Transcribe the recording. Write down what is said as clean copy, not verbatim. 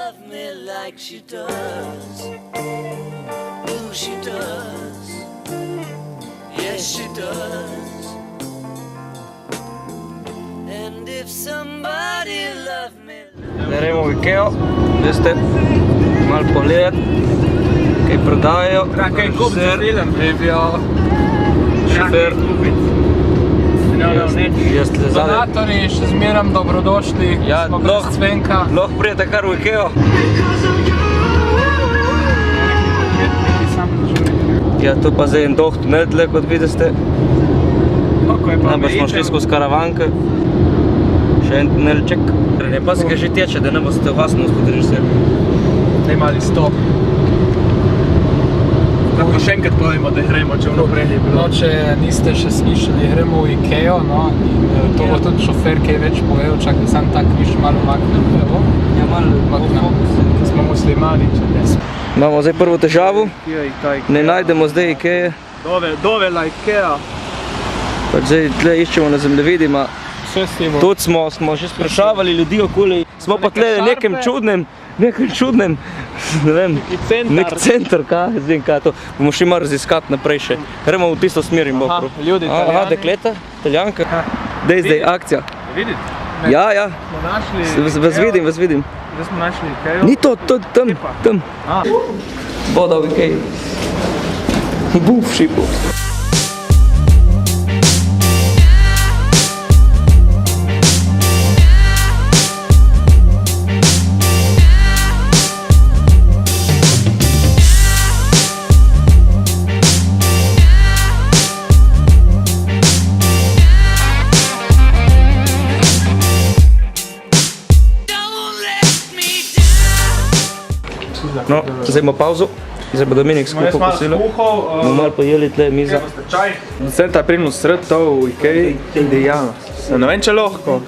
love me like she does. Ooh, she does. Yes, she does. And if somebody loved me. Gremo v Ikeo, veste, malo pogledat, kaj prodajajo, Kaj kupiti za film? šofer, jaz tle zadaj. Donatorji še zmeram dobrodošli, Ja, smo brez cvenka. lahko prijete kar v Ikeo. Ja, to pa zdaj en dolg tunel tle, kot vidite. Najbolj smo šli skozi Karavanke. Še en tunelček. Ne pa se kaj že teče, da ne boste glasno uspodili se. Ne imali stop. Lahko še enkrat povemo, da gremo, če ono prej je bilo. No, če niste še slišali, gremo v Ikeo, no, in to bo tudi šofer kaj več povedal, čakaj, sam tak viš malo maknem, evo. Ja, malo Maknem. Smo muslimani, če ne. Imamo zdaj prvo težavo, ne najdemo zdaj Ikeje. Dovela Ikea. Pač zdaj tle iščemo na zemljevidima. Tudi smo že sprašavali ljudi okoli, smo pa tle nekem čudnem, ne vem, nek center, kaj, zdaj kaj to, bomo še malo raziskati naprej še. Gremo v tisto smer in bo prav. Ljudi, Aha, dekleta, Italijanka. Dej zdaj, akcija. Vidite? Ja, ja, Smo našli vas vidim. Zdaj smo našli Ikeo. Ni to, tam. Voda v Ikeji. Buvši. No, zdaj imamo pauzo, zdaj bo Dominik skuhal kosilo. Bomo malo pojeli tle miza. Sem ta primil sred to v Ikeji, idealno. Ne vem, če lahko.